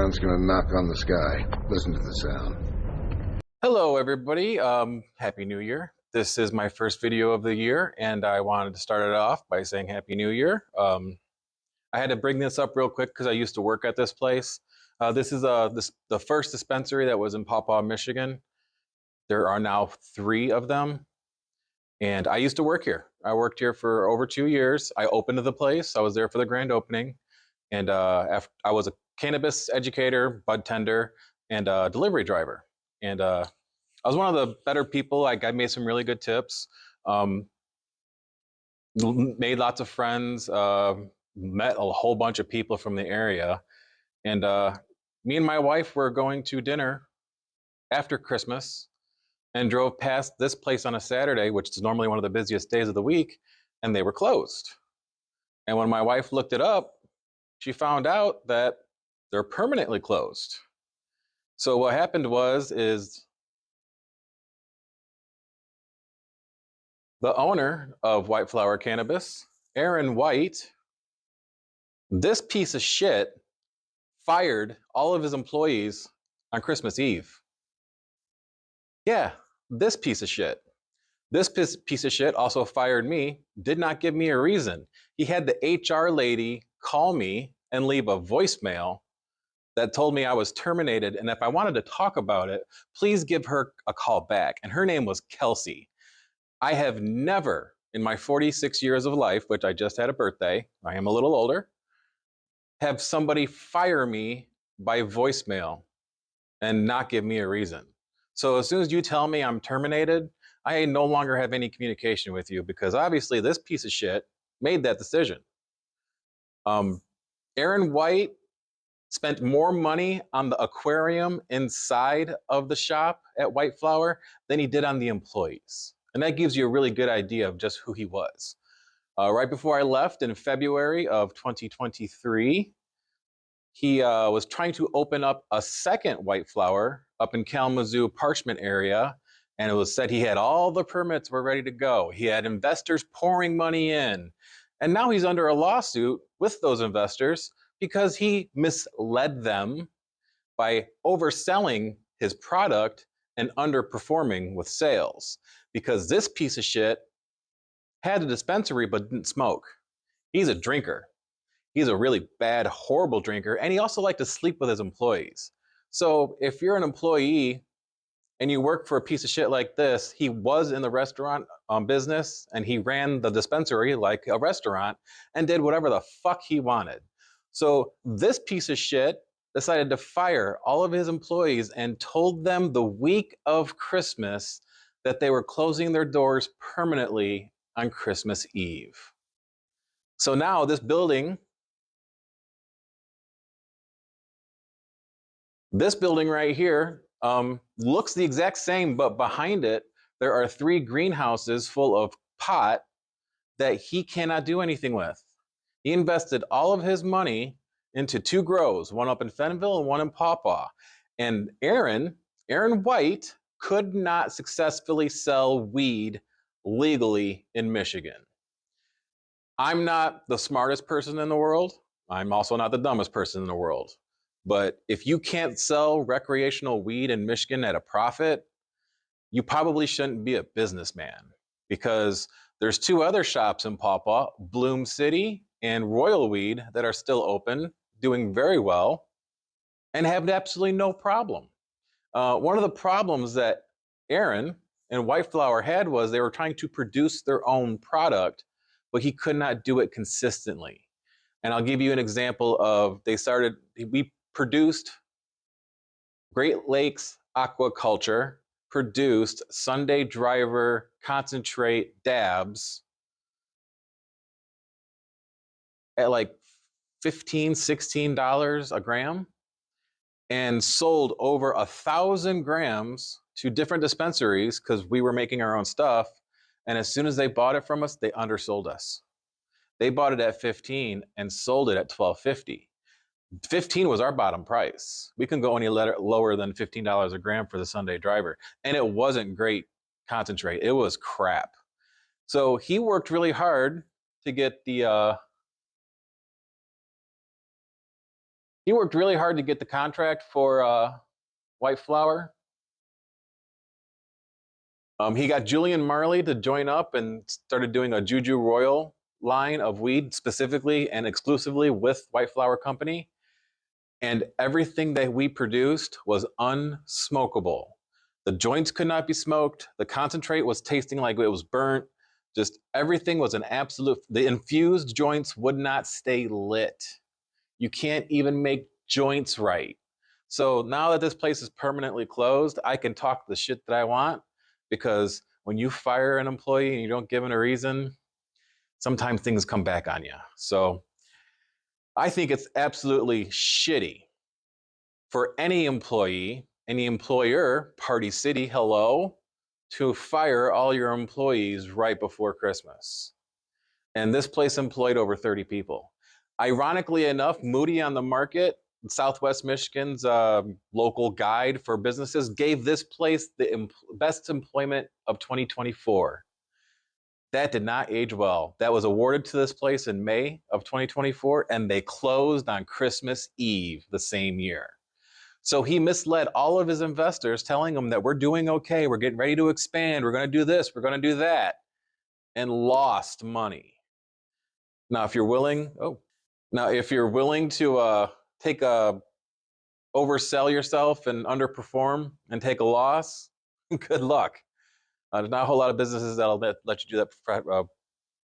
sound's gonna knock on the sky. Listen to the sound. Hello, everybody. Happy New Year. This is my first video of the year, and I wanted to start it off by saying Happy New Year. I had to bring this up real quick because I used to work at this place. This is the first dispensary that was in Paw Paw, Michigan. There are now 3 of them, and I used to work here. I worked here for over 2 years. I opened the place. I was there for the grand opening, and I was a cannabis educator, bud tender, and a delivery driver. And I was one of the better people. I made some really good tips, made lots of friends, met a whole bunch of people from the area. And me and my wife were going to dinner after Christmas and drove past this place on a Saturday, which is normally one of the busiest days of the week, and they were closed. And when my wife looked it up, she found out that they're permanently closed. So what happened is the owner of White Flower Cannabis, Aaron White, this piece of shit fired all of his employees on Christmas Eve. Yeah, this piece of shit. This piece of shit also fired me, did not give me a reason. He had the HR lady call me and leave a voicemail that told me I was terminated, and if I wanted to talk about it, please give her a call back. And her name was Kelsey. I have never, in my 46 years of life, which I just had a birthday, I am a little older, have somebody fire me by voicemail and not give me a reason. So as soon as you tell me I'm terminated, I no longer have any communication with you, because obviously this piece of shit made that decision. Aaron White spent more money on the aquarium inside of the shop at White Flower than he did on the employees. And that gives you a really good idea of just who he was. Right before I left in February of 2023, he was trying to open up a second White Flower up in Kalamazoo Parchment area, and it was said he had all the permits were ready to go. He had investors pouring money in, and now he's under a lawsuit with those investors because he misled them by overselling his product and underperforming with sales. Because this piece of shit had a dispensary but didn't smoke. He's a drinker. He's a really bad, horrible drinker, and he also liked to sleep with his employees. So if you're an employee and you work for a piece of shit like this, he was in the restaurant business, and he ran the dispensary like a restaurant and did whatever the fuck he wanted. So this piece of shit decided to fire all of his employees and told them the week of Christmas that they were closing their doors permanently on Christmas Eve. So now this building right here looks the exact same, but behind it, there are 3 greenhouses full of pot that he cannot do anything with. He invested all of his money into 2 grows, one up in Fenville and one in Paw Paw. And Aaron White could not successfully sell weed legally in Michigan. I'm not the smartest person in the world. I'm also not the dumbest person in the world. But if you can't sell recreational weed in Michigan at a profit, you probably shouldn't be a businessman, because there's 2 other shops in Paw Paw, Bloom City and Royal Weed, that are still open, doing very well, and have absolutely no problem. One of the problems that Aaron and White Flower had was they were trying to produce their own product, but he could not do it consistently. And I'll give you an example of, we produced Great Lakes Aquaculture, produced Sunday Driver concentrate dabs at like $15, $16 a gram, and sold over 1,000 grams to different dispensaries because we were making our own stuff. And as soon as they bought it from us, they undersold us. They bought it at 15 and sold it at $12.50. 15 was our bottom price. We couldn't go any lower than $15 a gram for the Sunday Driver. And it wasn't great concentrate. It was crap. So he worked really hard to get the He worked really hard to get the contract for White Flower. He got Julian Marley to join up and started doing a Juju Royal line of weed specifically and exclusively with White Flower Company. And everything that we produced was unsmokable. The joints could not be smoked. The concentrate was tasting like it was burnt. Just everything was an absolute, the infused joints would not stay lit. You can't even make joints right. So now that this place is permanently closed, I can talk the shit that I want, because when you fire an employee and you don't give them a reason, sometimes things come back on you. So I think it's absolutely shitty for any employee, any employer, Party City, hello, to fire all your employees right before Christmas. And this place employed over 30 people. Ironically enough, Moody on the Market, Southwest Michigan's local guide for businesses, gave this place the best employment of 2024. That did not age well. That was awarded to this place in May of 2024, and they closed on Christmas Eve the same year. So he misled all of his investors, telling them that we're doing okay, we're getting ready to expand, we're going to do this, we're going to do that, and lost money. Now, if you're willing, to oversell yourself and underperform and take a loss, good luck. There's not a whole lot of businesses that'll let you do that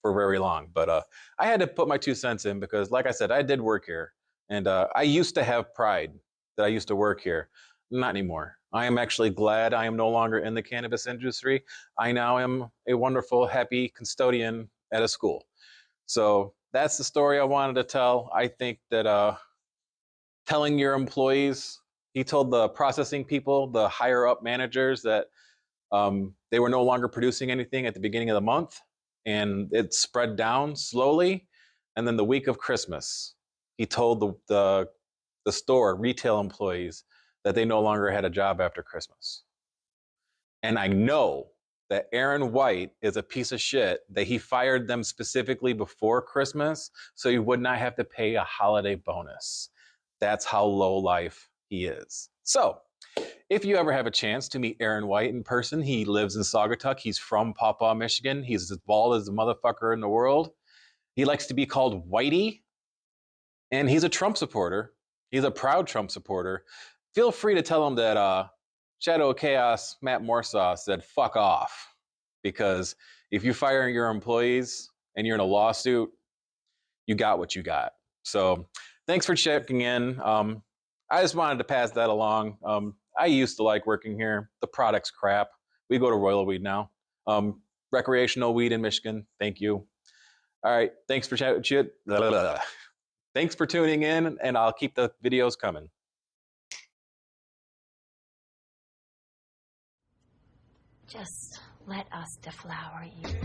for very long. But I had to put my 2 cents in because, like I said, I did work here. And I used to have pride that I used to work here. Not anymore. I am actually glad I am no longer in the cannabis industry. I now am a wonderful, happy custodian at a school. So that's the story I wanted to tell. I think that telling your employees, he told the processing people, the higher up managers, that they were no longer producing anything at the beginning of the month, and it spread down slowly. And then the week of Christmas, he told the store retail employees that they no longer had a job after Christmas. And I know that Aaron White is a piece of shit, that he fired them specifically before Christmas so he would not have to pay a holiday bonus. That's how low life he is. So if you ever have a chance to meet Aaron White in person, he lives in Saugatuck. He's from Paw Paw, Michigan. He's as bald as the motherfucker in the world. He likes to be called Whitey, and he's a Trump supporter. He's a proud Trump supporter. Feel free to tell him that Shadow of Chaos Matt Morsaw said fuck off, because if you fire your employees and you're in a lawsuit, you got what you got. So thanks for checking in. I just wanted to pass that along. I used to like working here. The product's crap. We go to Royal Weed now. Recreational weed in Michigan. Thank you. All right. Thanks for Thanks for tuning in, and I'll keep the videos coming. Just let us deflower you.